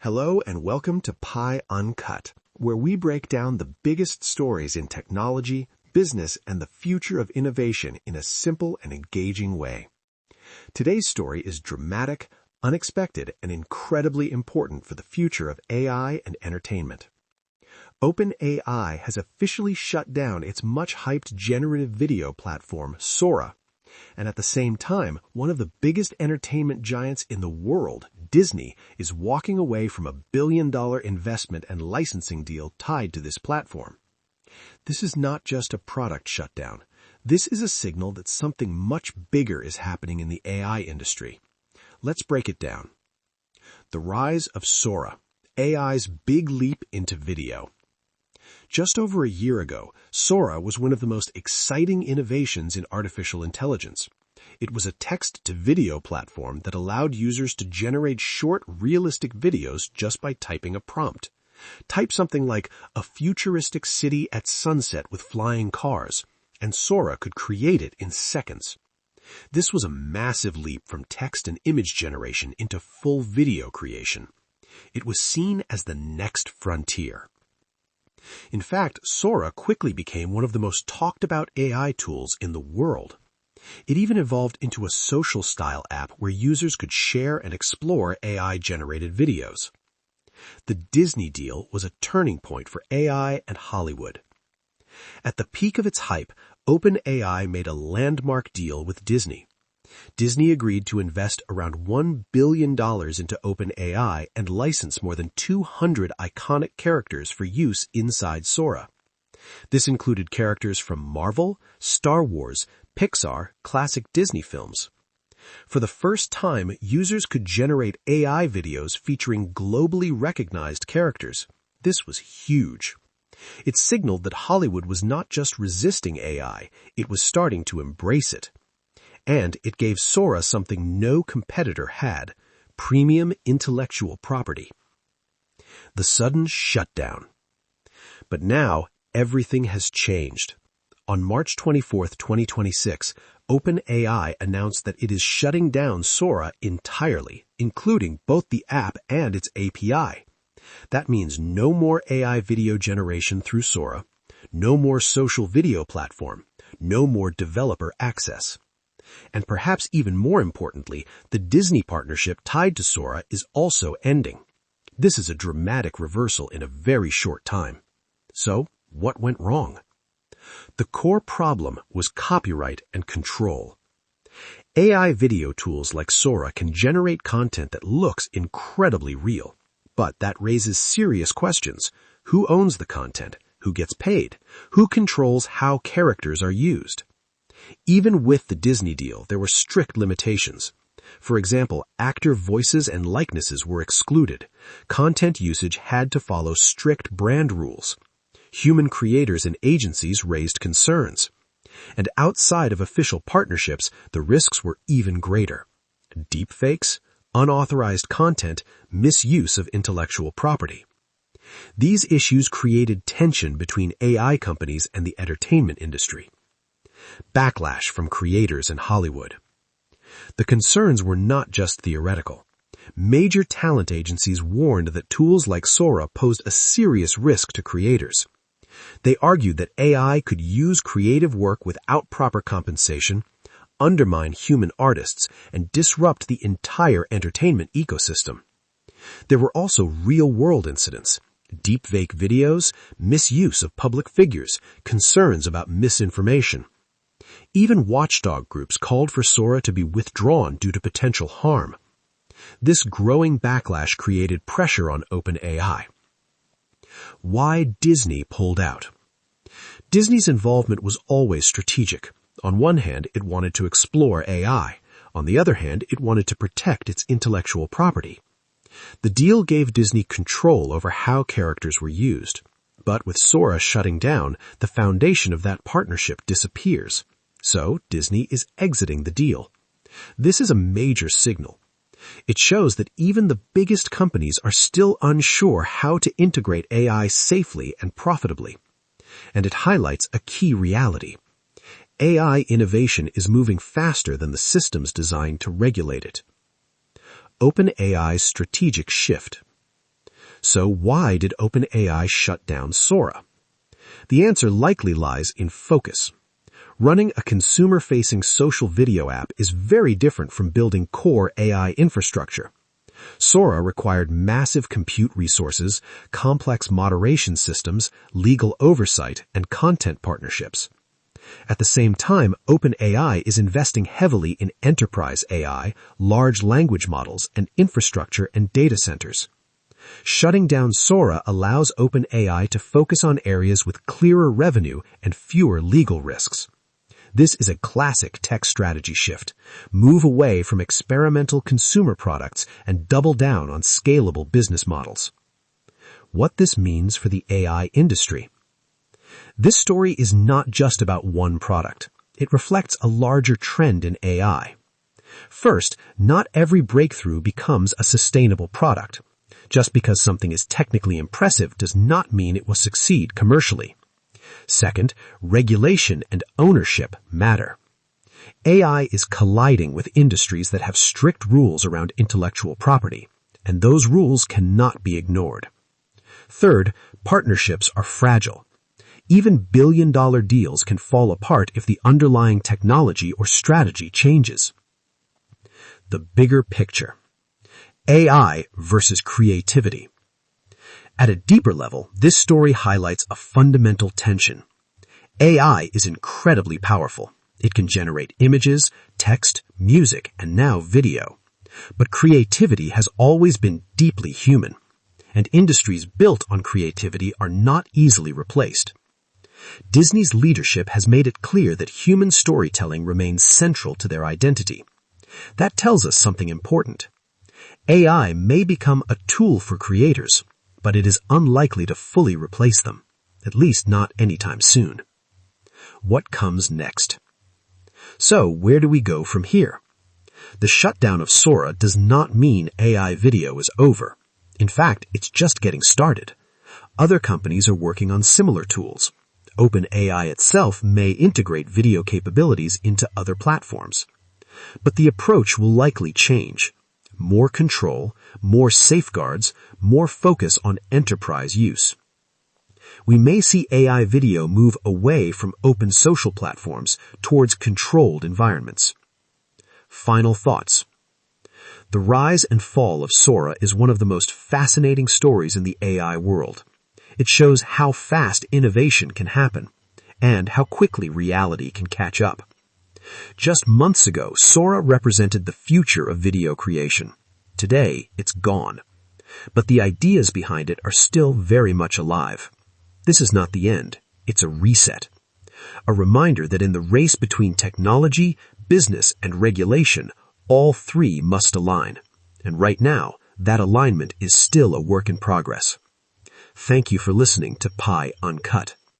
Hello and welcome to Pi Uncut, where we break down the biggest stories in technology, business, and the future of innovation in a simple and engaging way. Today's story is dramatic, unexpected, and incredibly important for the future of AI and entertainment. OpenAI has officially shut down its much-hyped generative video platform, Sora. And at the same time, one of the biggest entertainment giants in the world, Disney, is walking away from a billion-dollar investment and licensing deal tied to this platform. This is not just a product shutdown. This is a signal that something much bigger is happening in the AI industry. Let's break it down. The rise of Sora, AI's big leap into video. Just over a year ago, Sora was one of the most exciting innovations in artificial intelligence. It was a text-to-video platform that allowed users to generate short, realistic videos just by typing a prompt. Type something like, "a futuristic city at sunset with flying cars," and Sora could create it in seconds. This was a massive leap from text and image generation into full video creation. It was seen as the next frontier. In fact, Sora quickly became one of the most talked-about AI tools in the world. It even evolved into a social-style app where users could share and explore AI-generated videos. The Disney deal was a turning point for AI and Hollywood. At the peak of its hype, OpenAI made a landmark deal with Disney. Disney agreed to invest around $1 billion into OpenAI and license more than 200 iconic characters for use inside Sora. This included characters from Marvel, Star Wars, Pixar, classic Disney films. For the first time, users could generate AI videos featuring globally recognized characters. This was huge. It signaled that Hollywood was not just resisting AI, it was starting to embrace it. And it gave Sora something no competitor had: premium intellectual property. The sudden shutdown. But now, everything has changed. On March 24, 2026, OpenAI announced that it is shutting down Sora entirely, including both the app and its API. That means no more AI video generation through Sora, no more social video platform, no more developer access. And perhaps even more importantly, the Disney partnership tied to Sora is also ending. This is a dramatic reversal in a very short time. So, what went wrong? The core problem was copyright and control. AI video tools like Sora can generate content that looks incredibly real. But that raises serious questions. Who owns the content? Who gets paid? Who controls how characters are used? Even with the Disney deal, there were strict limitations. For example, actor voices and likenesses were excluded. Content usage had to follow strict brand rules. Human creators and agencies raised concerns. And outside of official partnerships, the risks were even greater. Deepfakes, unauthorized content, misuse of intellectual property. These issues created tension between AI companies and the entertainment industry. Backlash from creators in Hollywood. The concerns were not just theoretical. Major talent agencies warned that tools like Sora posed a serious risk to creators. They argued that AI could use creative work without proper compensation, undermine human artists, and disrupt the entire entertainment ecosystem. There were also real-world incidents: deepfake videos, misuse of public figures, concerns about misinformation. Even watchdog groups called for Sora to be withdrawn due to potential harm. This growing backlash created pressure on OpenAI. Why Disney pulled out? Disney's involvement was always strategic. On one hand, it wanted to explore AI. On the other hand, it wanted to protect its intellectual property. The deal gave Disney control over how characters were used. But with Sora shutting down, the foundation of that partnership disappears. So Disney is exiting the deal. This is a major signal. It shows that even the biggest companies are still unsure how to integrate AI safely and profitably. And it highlights a key reality. AI innovation is moving faster than the systems designed to regulate it. OpenAI's strategic shift. So why did OpenAI shut down Sora? The answer likely lies in focus. Running a consumer-facing social video app is very different from building core AI infrastructure. Sora required massive compute resources, complex moderation systems, legal oversight, and content partnerships. At the same time, OpenAI is investing heavily in enterprise AI, large language models, and infrastructure and data centers. Shutting down Sora allows OpenAI to focus on areas with clearer revenue and fewer legal risks. This is a classic tech strategy shift. Move away from experimental consumer products and double down on scalable business models. What this means for the AI industry. This story is not just about one product. It reflects a larger trend in AI. First, not every breakthrough becomes a sustainable product. Just because something is technically impressive does not mean it will succeed commercially. Second, regulation and ownership matter. AI is colliding with industries that have strict rules around intellectual property, and those rules cannot be ignored. Third, partnerships are fragile. Even billion-dollar deals can fall apart if the underlying technology or strategy changes. The bigger picture. AI versus creativity. At a deeper level, this story highlights a fundamental tension. AI is incredibly powerful. It can generate images, text, music, and now video. But creativity has always been deeply human, and industries built on creativity are not easily replaced. Disney's leadership has made it clear that human storytelling remains central to their identity. That tells us something important. AI may become a tool for creators, but it is unlikely to fully replace them, at least not anytime soon. What comes next? So, where do we go from here? The shutdown of Sora does not mean AI video is over. In fact, it's just getting started. Other companies are working on similar tools. OpenAI itself may integrate video capabilities into other platforms. But the approach will likely change. More control, more safeguards, more focus on enterprise use. We may see AI video move away from open social platforms towards controlled environments. Final thoughts. The rise and fall of Sora is one of the most fascinating stories in the AI world. It shows how fast innovation can happen and how quickly reality can catch up. Just months ago, Sora represented the future of video creation. Today, it's gone. But the ideas behind it are still very much alive. This is not the end. It's a reset. A reminder that in the race between technology, business, and regulation, all three must align. And right now, that alignment is still a work in progress. Thank you for listening to Pi Uncut.